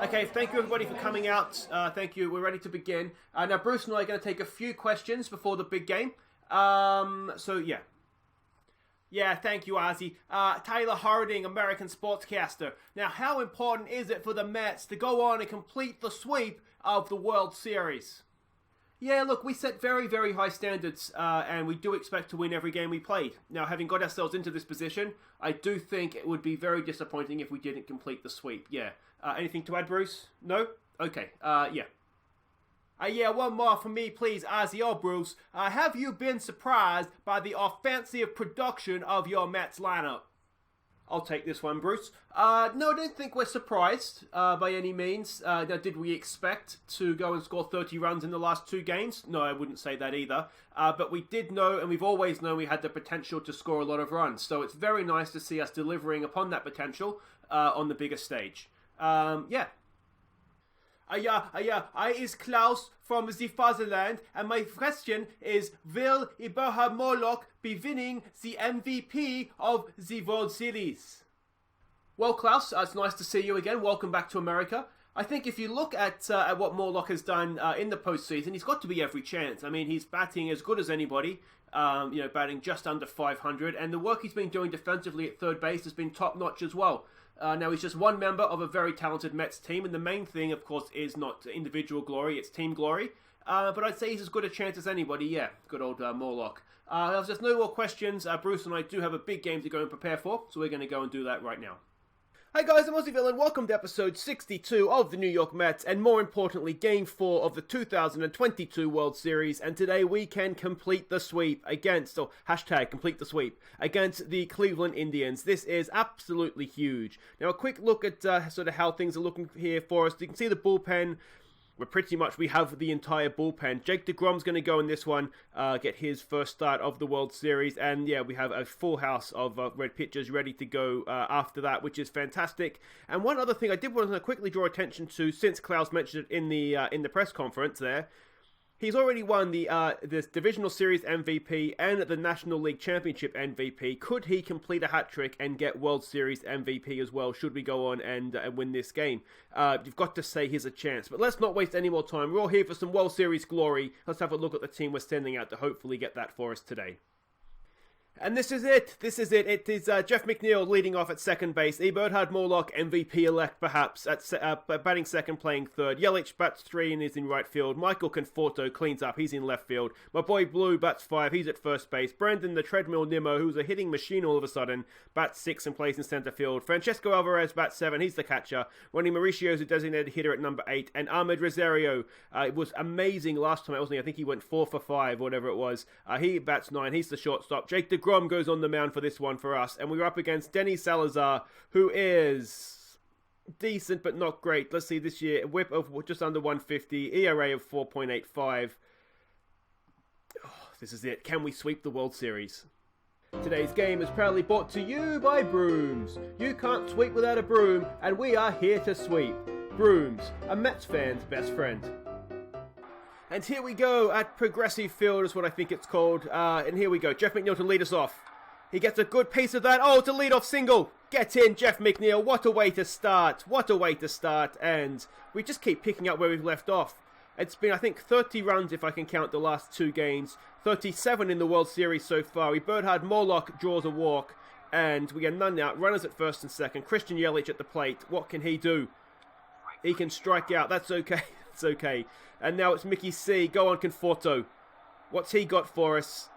Okay, thank you everybody for coming out. Thank you. We're ready to begin. Now, Bruce and I are going to take a few questions before the big game. Yeah. Yeah, thank you, Aussie. Taylor Harding, American sportscaster. Now, how important is it for the Mets to go on and complete the sweep of the World Series? Yeah, look, we set very, very high standards, and we do expect to win every game we played. Now, having got ourselves into this position, I do think it would be very disappointing if we didn't complete the sweep. Yeah. Anything to add, Bruce? No? Okay, yeah. Yeah, one more from me, please, Ozzy or Bruce. Have you been surprised by the offensive production of your Mets lineup? I'll take this one, Bruce. No, I don't think we're surprised by any means. Now, did we expect to go and score 30 runs in the last two games? No, I wouldn't say that either. But we did know, and we've always known we had the potential to score a lot of runs. So it's very nice to see us delivering upon that potential on the bigger stage. Yeah. I is Klaus from the Fatherland, and my question is, will Ibrahim Moloch be winning the MVP of the World Series? Well, Klaus, it's nice to see you again. Welcome back to America. I think if you look at what Moloch has done in the postseason, he's got to be every chance. I mean, he's batting as good as anybody, batting just under 500, and the work he's been doing defensively at third base has been top-notch as well. Now, he's just one member of a very talented Mets team, and the main thing, of course, is not individual glory, it's team glory. But I'd say he's as good a chance as anybody, yeah, good old Moloch. If there's no more questions, Bruce and I do have a big game to go and prepare for, so we're going to go and do that right now. Hi guys, I'm Aussie Villain. Welcome to episode 62 of the New York Mets, and more importantly, Game 4 of the 2022 World Series. And today we can complete the sweep against, or hashtag complete the sweep, against the Cleveland Indians. This is absolutely huge. Now a quick look at sort of how things are looking here for us. You can see the bullpen. We have the entire bullpen. Jake deGrom's going to go in this one, get his first start of the World Series. And yeah, we have a full house of red pitchers ready to go after that, which is fantastic. And one other thing I did want to quickly draw attention to, since Klaus mentioned it in the press conference there, he's already won the this Divisional Series MVP and the National League Championship MVP. Could he complete a hat-trick and get World Series MVP as well, should we go on and win this game? You've got to say here's a chance. But let's not waste any more time. We're all here for some World Series glory. Let's have a look at the team we're sending out to hopefully get that for us today. And this is it. It is Jeff McNeil leading off at second base. Eberhard Moloch, MVP-elect perhaps, at batting second, playing third. Yelich bats 3 and is in right field. Michael Conforto cleans up. He's in left field. My boy Blue bats 5. He's at first base. Brandon the Treadmill Nimmo, who's a hitting machine all of a sudden, bats 6 and plays in center field. Francesco Alvarez bats 7. He's the catcher. Ronnie Mauricio is a designated hitter at number 8. And Ahmed Rosario, it was amazing last time, wasn't he? I think he went 4 for 5, whatever it was. He bats 9. He's the shortstop. Jake deGrom goes on the mound for this one for us, and we're up against Denny Salazar, who is decent but not great. Let's see, this year, a whip of just under 150, ERA of 4.85. Oh, this is it. Can we sweep the World Series? Today's game is proudly brought to you by Brooms. You can't sweep without a broom, and we are here to sweep. Brooms, a Mets fan's best friend. And here we go at Progressive Field is what I think it's called. And here we go. Jeff McNeil to lead us off. He gets a good piece of that. Oh, it's a lead-off single. Get in, Jeff McNeil. What a way to start. What a way to start. And we just keep picking up where we've left off. It's been, I think, 30 runs if I can count the last 2 games. 37 in the World Series so far. Eberhard Moloch draws a walk. And we get none out. Runners at first and second. Christian Yelich at the plate. What can he do? He can strike out. That's okay. That's okay. And now it's Mickey C. Go on, Conforto. What's he got for us?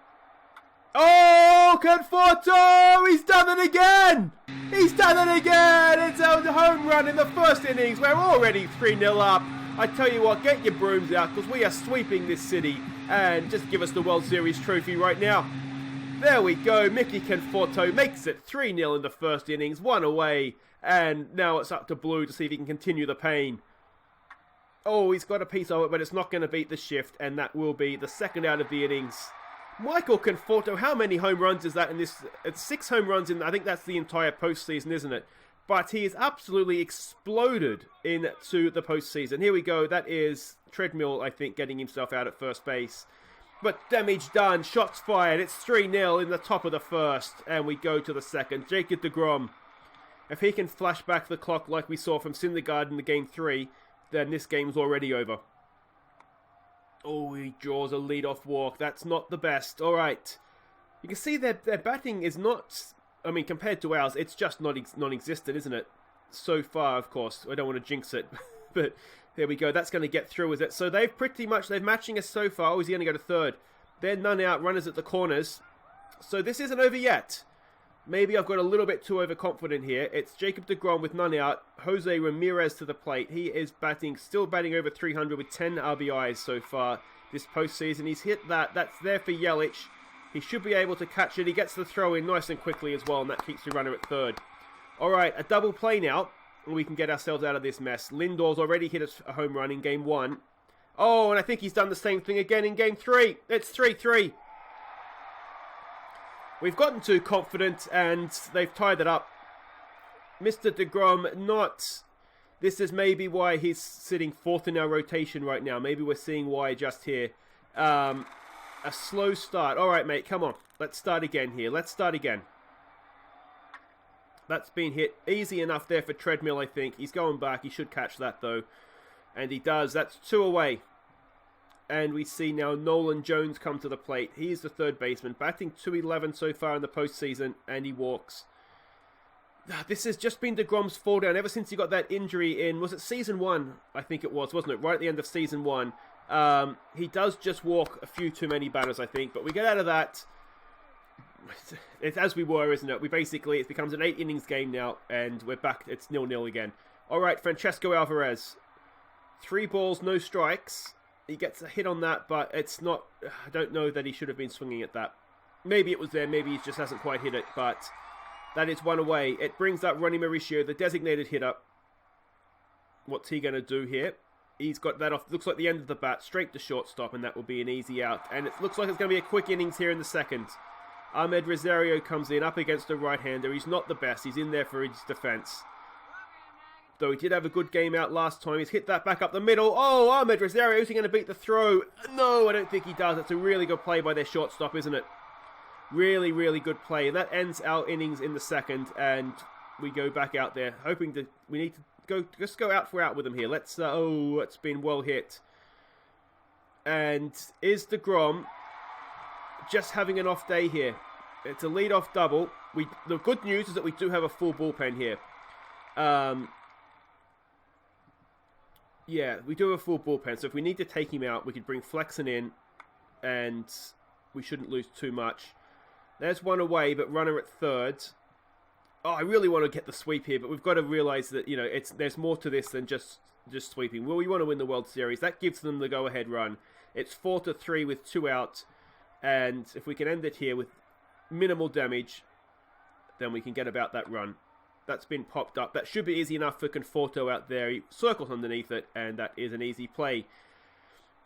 Oh, Conforto! He's done it again! He's done it again! It's a home run in the first innings. We're already 3-0 up. I tell you what, get your brooms out, because we are sweeping this city. And just give us the World Series trophy right now. There we go. Mickey Conforto makes it 3-0 in the first innings. 1 away. And now it's up to Blue to see if he can continue the pain. Oh, he's got a piece of it, but it's not going to beat the shift, and that will be the second out of the innings. Michael Conforto, how many home runs is that in this? It's 6 home runs in, I think that's the entire postseason, isn't it? But he has absolutely exploded into the postseason. Here we go, that is Treadmill, I think, getting himself out at first base. But damage done, shots fired, it's 3-0 in the top of the first, and we go to the second. Jacob deGrom. If he can flash back the clock like we saw from Syndergaard in the game 3, then this game's already over. Oh, he draws a lead-off walk. That's not the best. All right. You can see their batting is not... I mean, compared to ours, it's just non-existent, isn't it? So far, of course. I don't want to jinx it. But there we go. That's going to get through, is it? So they're matching us so far. Oh, is he going to go to third? They're none out. Runners at the corners. So this isn't over yet. Maybe I've got a little bit too overconfident here. It's Jacob deGrom with none out. Jose Ramirez to the plate. He is still batting over 300 with 10 RBIs so far this postseason. He's hit that. That's there for Yelich. He should be able to catch it. He gets the throw in nice and quickly as well, and that keeps the runner at third. All right, a double play now, and we can get ourselves out of this mess. Lindor's already hit a home run in game 1. Oh, and I think he's done the same thing again in game 3. It's 3-3. We've gotten too confident, and they've tied it up. Mr. deGrom, not... This is maybe why he's sitting 4th in our rotation right now. Maybe we're seeing why just here. A slow start. All right, mate, come on. Let's start again here. Let's start again. That's been hit easy enough there for Treadmill, I think. He's going back. He should catch that, though. And he does. That's 2 away. And we see now Nolan Jones come to the plate. He's the third baseman, batting .211 so far in the postseason, and he walks. This has just been deGrom's fall down ever since he got that injury in, was it season 1? I think it was, wasn't it? Right at the end of season 1. He does just walk a few too many batters, I think, but we get out of that. It's as we were, isn't it? It becomes an 8 innings game now, and we're back. It's 0-0 again. All right, Francesco Alvarez. 3 balls, no strikes. He gets a hit on that, but it's not... I don't know that he should have been swinging at that. Maybe it was there, maybe he just hasn't quite hit it, but that is 1 away. It brings up Ronnie Mauricio, the designated hitter. What's he going to do here? He's got that off, looks like the end of the bat, straight to shortstop, and that will be an easy out. And it looks like it's going to be a quick innings here in the second. Ahmed Rosario comes in up against a right-hander. He's not the best. He's in there for his defense. Though he did have a good game out last time. He's hit that back up the middle. Oh, Ahmed Rosario, is he going to beat the throw? No, I don't think he does. It's a really good play by their shortstop, isn't it? Really, really good play. And that ends our innings in the second. And we go back out there, hoping to... We need to just go out for out with them here. Let's... oh, it's been well hit. And is deGrom just having an off day here? It's a lead-off double. The good news is that we do have a full bullpen here. Yeah, we do have a full bullpen, so if we need to take him out, we could bring Flexen in, and we shouldn't lose too much. There's 1 away, but runner at third. Oh, I really want to get the sweep here, but we've got to realise that, you know, there's more to this than just sweeping. Well, we want to win the World Series. That gives them the go-ahead run. It's 4-3 with 2 out, and if we can end it here with minimal damage, then we can get about that run. That's been popped up. That should be easy enough for Conforto out there. He circles underneath it, and that is an easy play.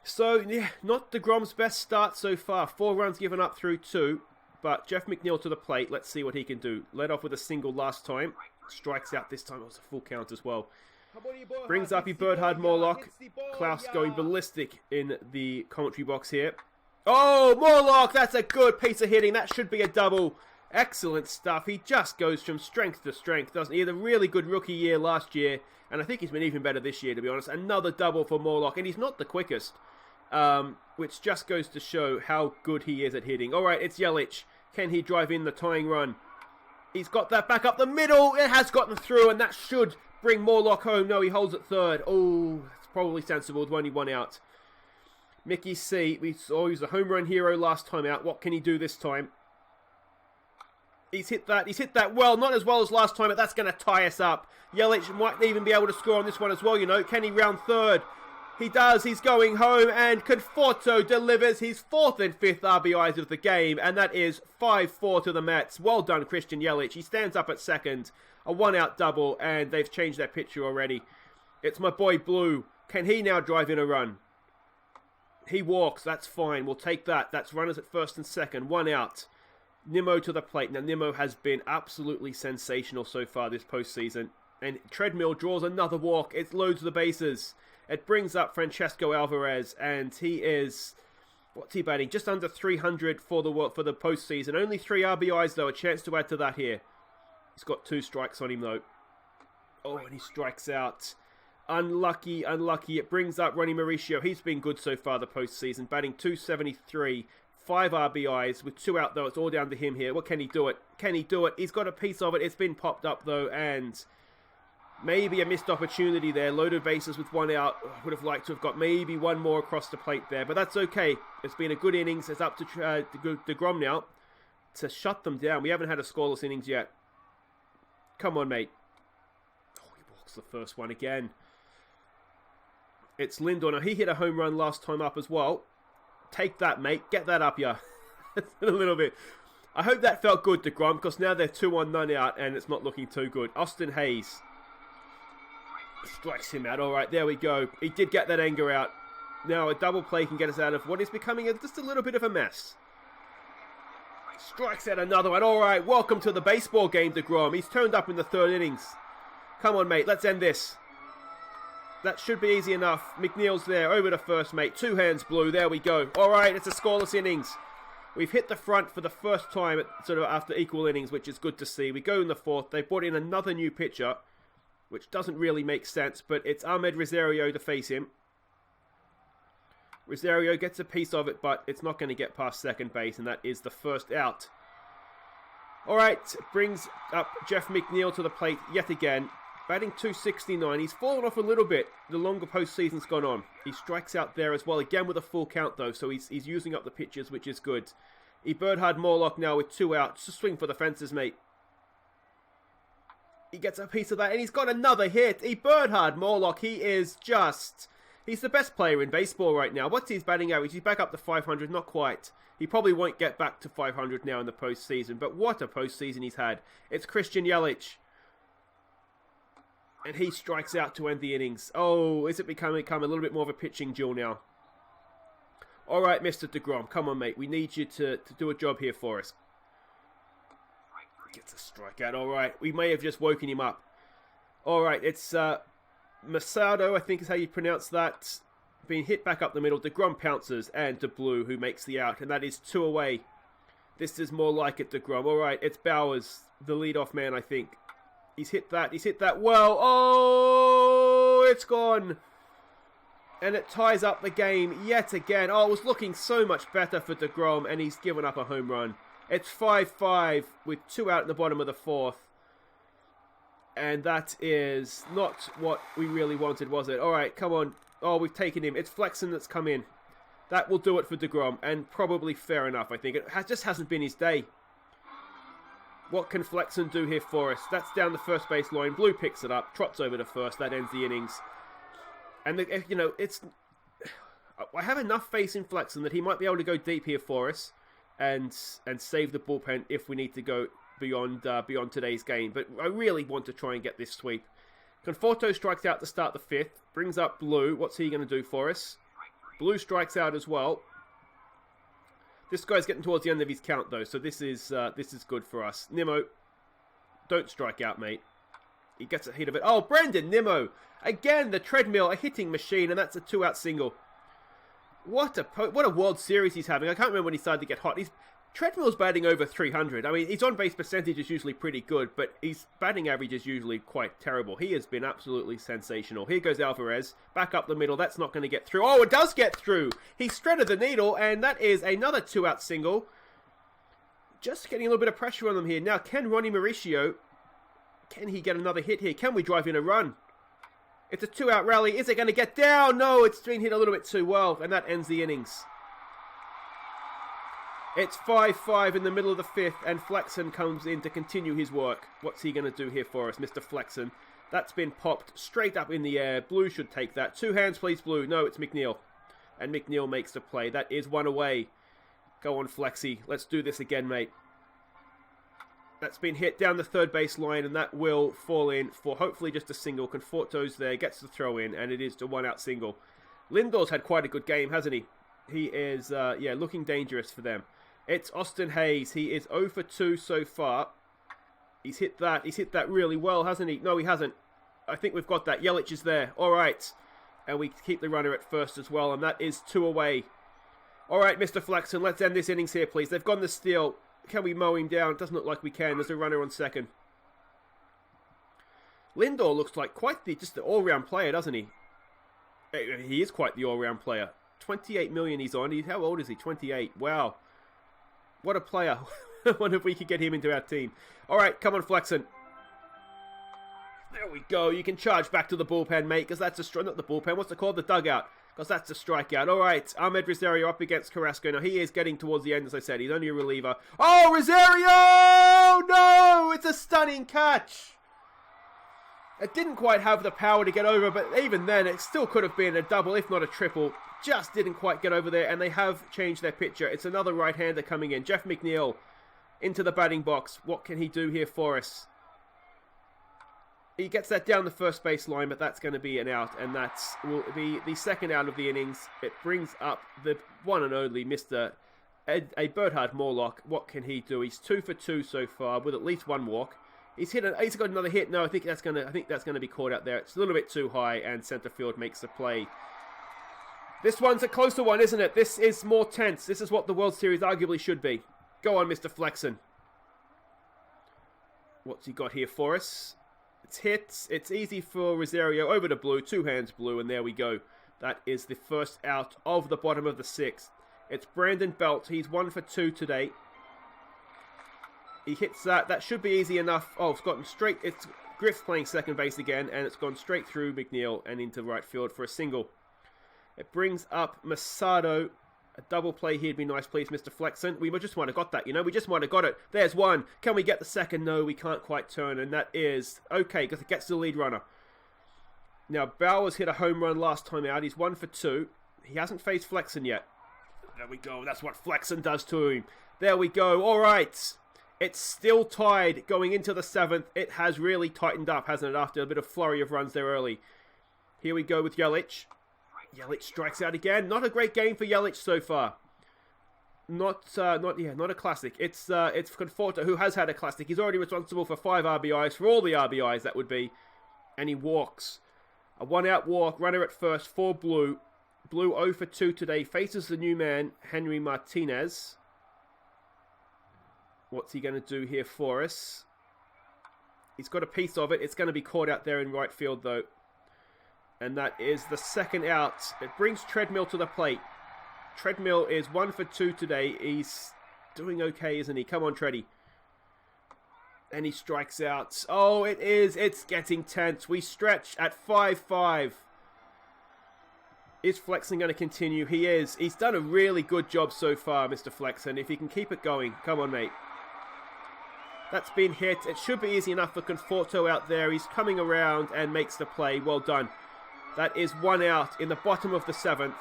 So, yeah, not deGrom's best start so far. 4 runs given up through 2, but Jeff McNeil to the plate. Let's see what he can do. Led off with a single last time. Strikes out this time. It was a full count as well. Brings up Bernhard Morlock. Klaus going ballistic in the commentary box here. Oh, Morlock! That's a good piece of hitting. That should be a double. Excellent stuff. He just goes from strength to strength, doesn't he? He had a really good rookie year last year, and I think he's been even better this year, to be honest. Another double for Morlock, and he's not the quickest, which just goes to show how good he is at hitting. All right, it's Yelich. Can he drive in the tying run? He's got that back up the middle. It has gotten through, and that should bring Morlock home. No, he holds at third. Oh, it's probably sensible with only 1 out. Mickey C. We saw he was a home run hero last time out. What can he do this time? He's hit that. He's hit that well. Not as well as last time, but that's going to tie us up. Yelich might even be able to score on this one as well, you know. Can he round third? He does. He's going home, and Conforto delivers his 4th and 5th RBIs of the game, and that is 5-4 to the Mets. Well done, Christian Yelich. He stands up at second. A 1-out double, and they've changed their pitcher already. It's my boy Blue. Can he now drive in a run? He walks. That's fine. We'll take that. That's runners at first and second. 1 out. Nimmo to the plate. Now, Nimmo has been absolutely sensational so far this postseason. And Treadmill draws another walk. It loads the bases. It brings up Francesco Alvarez, and he is... What's he batting? Just under 300 for the postseason. Only 3 RBIs, though. A chance to add to that here. He's got 2 strikes on him, though. Oh, and he strikes out. Unlucky, unlucky. It brings up Ronnie Mauricio. He's been good so far the postseason, batting .273, 5 RBIs with 2 out though. It's all down to him here. What can he do it? Can he do it? He's got a piece of it. It's been popped up though, and maybe a missed opportunity there. Loaded bases with 1 out. Would have liked to have got maybe 1 more across the plate there, but that's okay. It's been a good innings. It's up to deGrom now to shut them down. We haven't had a scoreless innings yet. Come on, mate. Oh, he walks the first one again. It's Lindor. Now, he hit a home run last time up as well. Take that, mate. Get that up, yeah. A little bit. I hope that felt good, deGrom, because now they're 2-1, none out, and it's not looking too good. Austin Hayes strikes him out. All right, there we go. He did get that anger out. Now, a double play can get us out of what is becoming just a little bit of a mess. Strikes out another one. All right, welcome to the baseball game, deGrom. He's turned up in the 3rd innings. Come on, mate. Let's end this. That should be easy enough. McNeil's there. Over to first, mate. 2 hands blue. There we go. All right, it's a scoreless innings. We've hit the front for the first time sort of after equal innings, which is good to see. We go in the 4th. They brought in another new pitcher, which doesn't really make sense, but it's Ahmed Rosario to face him. Rosario gets a piece of it, but it's not going to get past second base, and that is the first out. All right, brings up Jeff McNeil to the plate yet again. Batting .269. He's fallen off a little bit the longer postseason's gone on. He strikes out there as well, again with a full count though, so he's using up the pitches, which is good. Eberhard Morlock now with 2 outs. Just swing for the fences, mate. He gets a piece of that, and he's got another hit. Eberhard Morlock, he's the best player in baseball right now. What's his batting average? He's back up to 500, not quite. He probably won't get back to 500 now in the postseason, but what a postseason he's had. It's Christian Yelich. And he strikes out to end the innings. Oh, is it becoming a little bit more of a pitching duel now? All right, Mr. deGrom, come on, mate. We need you to do a job here for us. Gets a strikeout. All right, we may have just woken him up. All right, it's Masado, I think is how you pronounce that. Being hit back up the middle. deGrom pounces, and DeBlue who makes the out, and that is 2 away. This is more like it, deGrom. All right, it's Bowers, the leadoff man, I think. He's hit that well. Oh, it's gone. And it ties up the game yet again. Oh, it was looking so much better for deGrom, and he's given up a home run. It's 5-5 with 2 out in the bottom of the 4th. And that is not what we really wanted, was it? All right, come on. Oh, we've taken him. It's Flexen that's come in. That will do it for deGrom, and probably fair enough, I think. It just hasn't been his day. What can Flexen do here for us? That's down the first base line. Blue picks it up, trots over to first. That ends the innings. And, I have enough faith in Flexen that he might be able to go deep here for us and save the bullpen if we need to go beyond today's game. But I really want to try and get this sweep. Conforto strikes out to start the 5th. Brings up Blue. What's he going to do for us? Blue strikes out as well. This guy's getting towards the end of his count, though, so this is good for us. Nimmo, don't strike out, mate. He gets a hit of it. Oh, Brandon Nimmo! Again, the treadmill, a hitting machine, and that's a 2-out single. What a World Series he's having. I can't remember when he started to get hot. Treadmill's batting over 300. I mean, his on-base percentage is usually pretty good, but his batting average is usually quite terrible. He has been absolutely sensational. Here goes Alvarez, back up the middle. That's not going to get through. Oh, it does get through. He threaded the needle, and that is another 2-out single. Just getting a little bit of pressure on them here. Now, can Ronnie Mauricio, can he get another hit here? Can we drive in a run? It's a 2-out rally. Is it going to get down? No, it's been hit a little bit too well, and that ends the innings. It's 5-5 in the middle of the 5th, and Flexen comes in to continue his work. What's he going to do here for us, Mr. Flexen? That's been popped straight up in the air. Blue should take that. 2 hands, please, Blue. No, it's McNeil. And McNeil makes the play. That is 1 away. Go on, Flexi. Let's do this again, mate. That's been hit down the 3rd base line, and that will fall in for hopefully just a single. Conforto's there, gets the throw in, and it is the 1-out single. Lindor's had quite a good game, hasn't he? He is, looking dangerous for them. It's Austin Hayes. He is 0 for 2 so far. He's hit that. He's hit that really well, hasn't he? No, he hasn't. I think we've got that. Yelich is there. All right. And we keep the runner at first as well, and that is 2 away. All right, Mr. Flexen, let's end this innings here, please. They've gone the steal. Can we mow him down? It doesn't look like we can. There's a runner on second. Lindor looks like quite just the all-round player, doesn't he? He is quite the all-round player. 28 million he's on. How old is he? 28. Wow. What a player. I wonder if we could get him into our team. All right, come on, Flexen. There we go. You can charge back to the bullpen, mate, because that's a not the bullpen. What's it called? The dugout. Because that's a strikeout. All right, Ahmed Rosario up against Carrasco. Now, he is getting towards the end, as I said. He's only a reliever. Oh, Rosario! No! It's a stunning catch. It didn't quite have the power to get over, but even then, it still could have been a double, if not a triple. Just didn't quite get over there, and they have changed their pitcher. It's another right-hander coming in. Jeff McNeil into the batting box. What can he do here for us? He gets that down the first base line, but that's going to be an out, and that will be the second out of the innings. It brings up the one and only Mr. Bernhard Morlock. What can he do? He's 2 for 2 so far, with at least one walk. He's got another hit. No, I think that's gonna be caught out there. It's a little bit too high, and center field makes the play. This one's a closer one, isn't it? This is more tense. This is what the World Series arguably should be. Go on, Mr. Flexen. What's he got here for us? It's hits. It's easy for Rosario over to Blue. 2 hands Blue, and there we go. That is the first out of the bottom of the 6th. It's Brandon Belt. He's 1 for 2 today. He hits that. That should be easy enough. Oh, it's gotten straight. It's Griff's playing second base again, and it's gone straight through McNeil and into right field for a single. It brings up Masado. A double play here would be nice, please, Mr. Flexen. We just might have got that, you know. We just might have got it. There's one. Can we get the second? No, we can't quite turn, and that is okay because it gets the lead runner. Now, Bowers hit a home run last time out. He's 1 for 2. He hasn't faced Flexen yet. There we go. That's what Flexen does to him. There we go. All right. It's still tied going into the 7th. It has really tightened up, hasn't it, after a bit of flurry of runs there early. Here we go with Yelich. Yelich strikes out again. Not a great game for Yelich so far. Not a classic. It's Conforto who has had a classic. He's already responsible for 5 RBIs, for all the RBIs that would be. And he walks. A 1-out walk, runner at first for Blue. Blue 0 for 2 today. Faces the new man, Henry Martinez. What's he going to do here for us? He's got a piece of it. It's going to be caught out there in right field, though. And that is the second out. It brings Treadmill to the plate. Treadmill is 1 for 2 today. He's doing okay, isn't he? Come on, Treddy. And he strikes out. Oh, it is. It's getting tense. We stretch at 5-5. Is Flexen going to continue? He is. He's done a really good job so far, Mr. Flexen. If he can keep it going. Come on, mate. That's been hit. It should be easy enough for Conforto out there. He's coming around and makes the play. Well done. That is 1 out in the bottom of the 7th.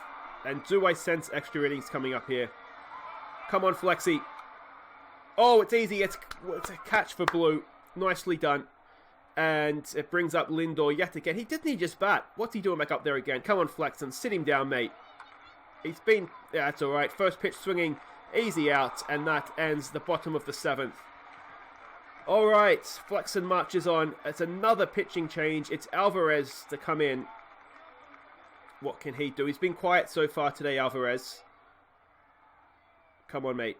And do I sense extra innings coming up here? Come on, Flexi. Oh, it's easy. It's a catch for Blue. Nicely done. And it brings up Lindor yet again. Didn't he just bat? What's he doing back up there again? Come on, Flexen. Sit him down, mate. He's been... Yeah, that's all right. First pitch swinging. Easy out. And that ends the bottom of the 7th. All right. Flexen marches on. It's another pitching change. It's Alvarez to come in. What can he do? He's been quiet so far today, Alvarez. Come on, mate.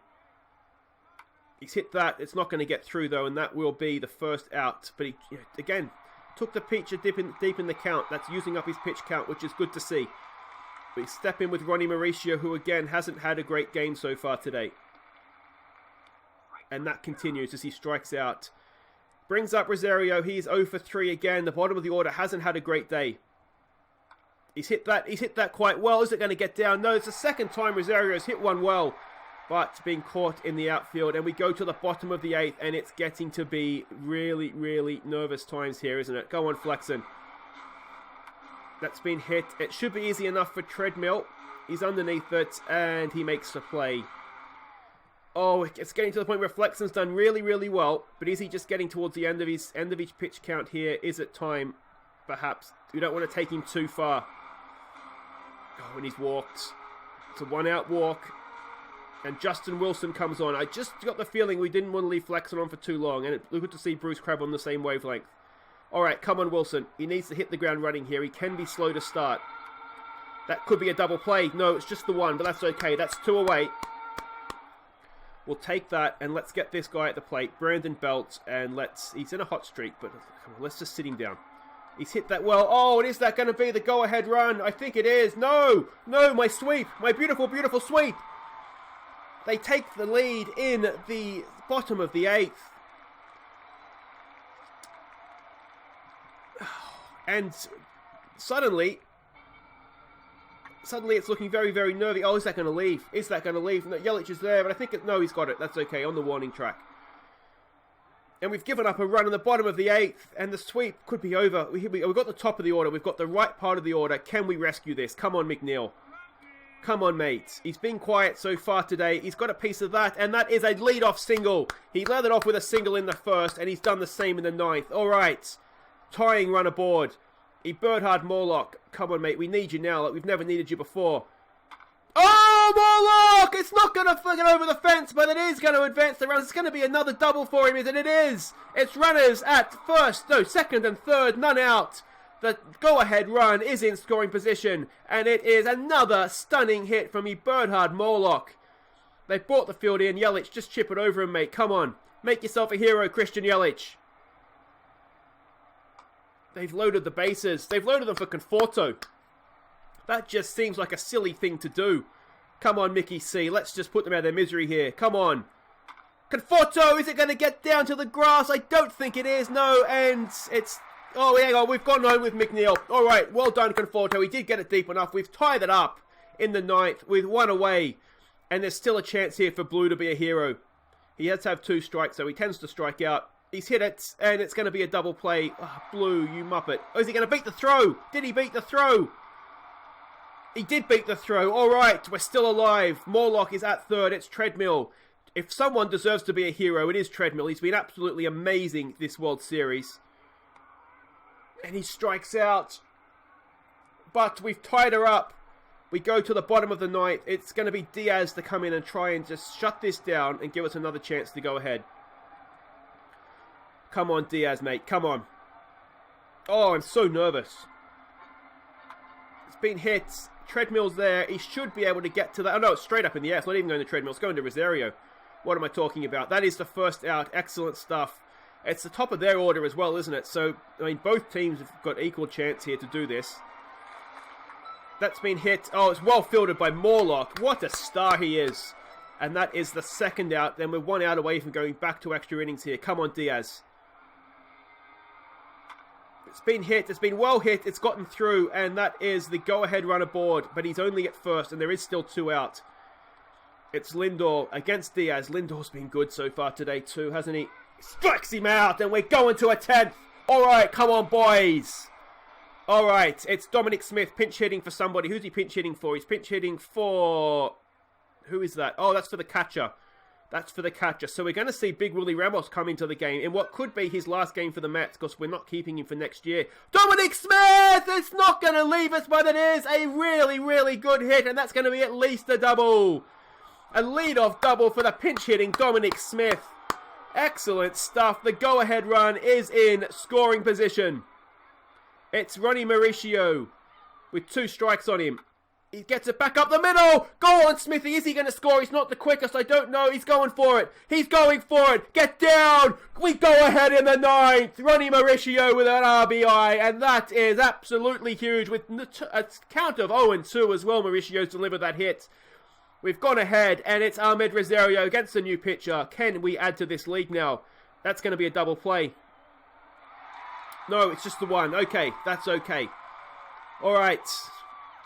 He's hit that. It's not going to get through, though, and that will be the first out. But he, again, took the pitch deep in the count. That's using up his pitch count, which is good to see. But he's stepping with Ronnie Mauricio, who, again, hasn't had a great game so far today. And that continues as he strikes out. Brings up Rosario. He's 0 for 3 again. The bottom of the order hasn't had a great day. He's hit that quite well. Is it going to get down? No, it's the second time Rosario's hit one well. But being caught in the outfield. And we go to the bottom of the 8th. And it's getting to be really, really nervous times here, isn't it? Go on, Flexen. That's been hit. It should be easy enough for Treadmill. He's underneath it. And he makes the play. Oh, it's getting to the point where Flexen's done really, really well. But is he just getting towards the end of his pitch count here? Is it time? Perhaps. We don't want to take him too far. Oh, and he's walked. It's a 1-out walk. And Justin Wilson comes on. I just got the feeling we didn't want to leave Flexen on for too long. And it's good to see Bruce Crabb on the same wavelength. All right, come on, Wilson. He needs to hit the ground running here. He can be slow to start. That could be a double play. No, it's just the one, but that's okay. That's 2 away. We'll take that, and let's get this guy at the plate, Brandon Belt, and he's in a hot streak, but let's just sit him down. He's hit that well. Oh, is that going to be the go-ahead run? I think it is. No, my sweep, my beautiful, beautiful sweep. They take the lead in the bottom of the 8th. And suddenly it's looking very, very nervy. Oh, is that going to leave? Is that going to leave? No, Yelich is there, but I think no, he's got it. That's okay, on the warning track. And we've given up a run on the bottom of the 8th, and the sweep could be over. We've got the top of the order. We've got the right part of the order. Can we rescue this? Come on, McNeil. Come on, mate. He's been quiet so far today. He's got a piece of that, and that is a lead-off single. He led it off with a single in the 1st, and he's done the same in the 9th. All right. Tying run aboard. Eberhard Morlock. Come on, mate. We need you now like we've never needed you before. Oh, Morlock! It's not going to get over the fence, but it is going to advance the runs. It's going to be another double for him, and it is. It's runners at second and third, none out. The go-ahead run is in scoring position, and it is another stunning hit from Eberhard Morlock. They brought the field in. Yelich, just chip it over him, mate. Come on. Make yourself a hero, Christian Yelich. They've loaded the bases. They've loaded them for Conforto. That just seems like a silly thing to do. Come on, Mickey C. Let's just put them out of their misery here. Come on. Conforto, is it going to get down to the grass? I don't think it is. No, and it's... Oh, hang on. We've gone home with McNeil. All right. Well done, Conforto. He did get it deep enough. We've tied it up in the 9th with 1 away. And there's still a chance here for Blue to be a hero. He has to have 2 strikes, so he tends to strike out. He's hit it, and it's going to be a double play. Oh, Blue, you muppet. Oh, is he going to beat the throw? Did he beat the throw? He did beat the throw. All right, we're still alive. Morlock is at 3rd. It's Treadmill. If someone deserves to be a hero, it is Treadmill. He's been absolutely amazing this World Series. And he strikes out. But we've tied her up. We go to the bottom of the 9th. It's going to be Diaz to come in and try and just shut this down and give us another chance to go ahead. Come on, Diaz, mate. Come on. Oh, I'm so nervous. It's been hit. Treadmill's there. He should be able to get to that. Oh, no, it's straight up in the air. It's not even going to Treadmill. It's going to Rosario. What am I talking about? That is the first out. Excellent stuff. It's the top of their order as well, isn't it? So, I mean, both teams have got equal chance here to do this. That's been hit. Oh, it's well fielded by Morlock. What a star he is. And that is the second out. Then we're 1 out away from going back to extra innings here. Come on, Diaz. It's been hit. It's been well hit. It's gotten through. And that is the go-ahead run aboard. But he's only at 1st. And there is still 2 out. It's Lindor against Diaz. Lindor's been good so far today too, hasn't he? Strikes him out. And we're going to a 10th. All right. Come on, boys. All right. It's Dominic Smith pinch hitting for somebody. Who's he pinch hitting for? He's pinch hitting for... Who is that? Oh, that's for the catcher. That's for the catcher. So we're going to see Big Willie Ramos come into the game in what could be his last game for the Mets because we're not keeping him for next year. Dominic Smith! It's not going to leave us, but it is a really, really good hit, and that's going to be at least a double. A leadoff double for the pinch-hitting Dominic Smith. Excellent stuff. The go-ahead run is in scoring position. It's Ronnie Mauricio with 2 strikes on him. He gets it back up the middle. Go on, Smithy. Is he going to score? He's not the quickest. I don't know. He's going for it. He's going for it. Get down. We go ahead in the 9th. Ronnie Mauricio with an RBI. And that is absolutely huge. With a count of 0-2 as well, Mauricio's delivered that hit. We've gone ahead. And it's Ahmed Rosario against the new pitcher. Can we add to this lead now? That's going to be a double play. No, it's just the 1. Okay, that's okay. All right.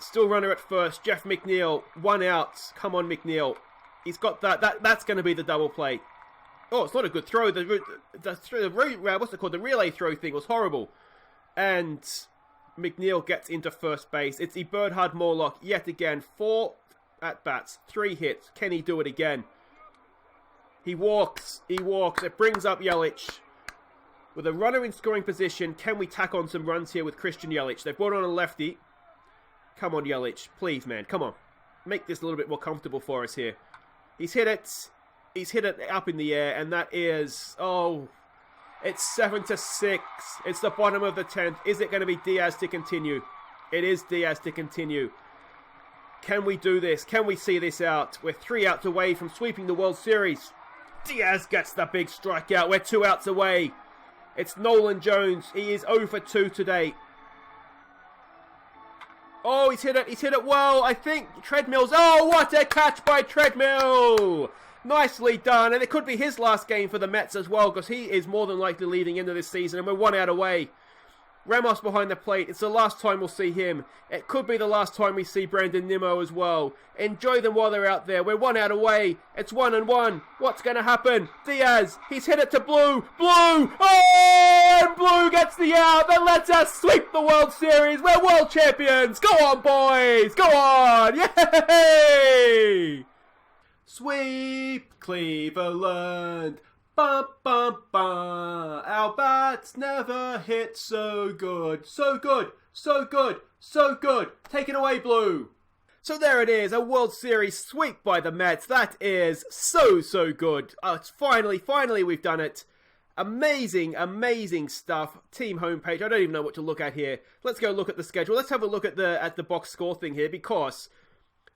Still runner at 1st. Jeff McNeil. 1 out. Come on, McNeil. He's got that. That's going to be the double play. Oh, it's not a good throw. What's it called? The relay throw thing was horrible. And McNeil gets into first base. It's Eberhard Morlock yet again. 4 at-bats. 3 hits. Can he do it again? He walks. He walks. It brings up Yelich. With a runner in scoring position, can we tack on some runs here with Christian Yelich? They've brought on a lefty. Come on, Yelich. Please, man. Come on. Make this a little bit more comfortable for us here. He's hit it. He's hit it up in the air. And that is... Oh. It's 7-6. It's the bottom of the 10th. Is it going to be Diaz to continue? It is Diaz to continue. Can we do this? Can we see this out? We're 3 outs away from sweeping the World Series. Diaz gets the big strikeout. We're 2 outs away. It's Nolan Jones. He is 0 for 2 today. Oh, he's hit it. He's hit it well. I think Treadmill's... Oh, what a catch by Treadmill. Nicely done. And it could be his last game for the Mets as well, because he is more than likely leaving into this season, and we're 1 out away. Ramos behind the plate. It's the last time we'll see him. It could be the last time we see Brandon Nimmo as well. Enjoy them while they're out there. We're 1 out away. It's 1-1. What's going to happen? Diaz. He's hit it to Blue. Blue. Oh! And Blue gets the out. That lets us sweep the World Series. We're world champions. Go on, boys. Go on. Yay! Sweep Cleveland. Bum, bum, bum. Our bats never hit so good. So good. So good. So good. Take it away, Blue. So there it is. A World Series sweep by the Mets. That is so good. Oh, it's finally we've done it. Amazing stuff. Team homepage. I don't even know what to look at here. Let's go look at the schedule. Let's have a look at the box score thing here, because...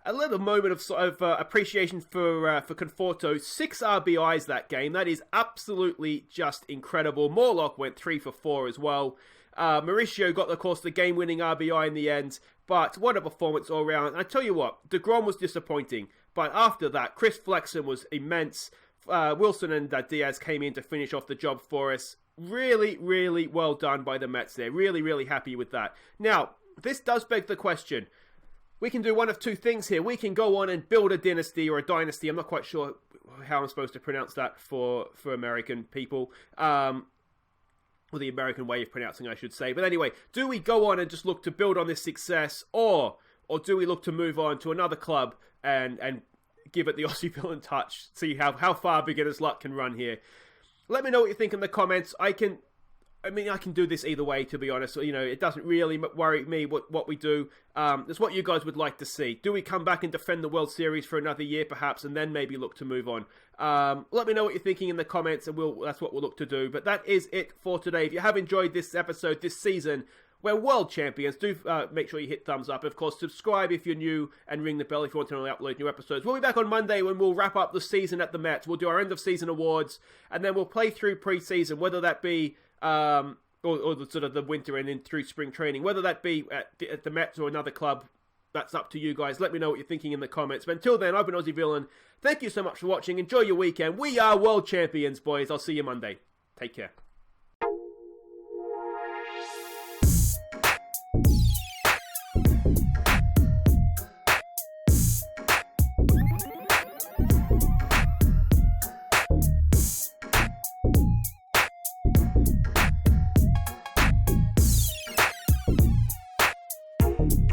a little moment of sort of appreciation for Conforto. 6 RBIs that game. That is absolutely just incredible. Morlock went 3 for 4 as well. Mauricio got, of course, the game-winning RBI in the end. But what a performance all round. And I tell you what, deGrom was disappointing. But after that, Chris Flexen was immense. Wilson and Diaz came in to finish off the job for us. Really well done by the Mets there. Really happy with that. Now, this does beg the question. We can do one of two things here. We can go on and build a dynasty or a dynasty. I'm not quite sure how I'm supposed to pronounce that for American people. Or the American way of pronouncing, I should say. But anyway, do we go on and just look to build on this success? Or do we look to move on to another club and give it the Aussie villain touch? See how far beginner's luck can run here. Let me know what you think in the comments. I can do this either way, to be honest. You know, it doesn't really worry me what we do. It's what you guys would like to see. Do we come back and defend the World Series for another year, perhaps, and then maybe look to move on? Let me know what you're thinking in the comments, and that's what we'll look to do. But that is it for today. If you have enjoyed this episode, this season, we're world champions. Do make sure you hit thumbs up. Of course, subscribe if you're new, and ring the bell if you want to know when I upload new episodes. We'll be back on Monday when we'll wrap up the season at the Mets. We'll do our end of season awards, and then we'll play through pre-season, whether that be... or the sort of the winter and then through spring training, whether that be at the Mets or another club, that's up to you guys. Let me know what you're thinking in the comments. But until then, I've been Aussie Villain. Thank you so much for watching. Enjoy your weekend. We are world champions, boys. I'll see you Monday. Take care.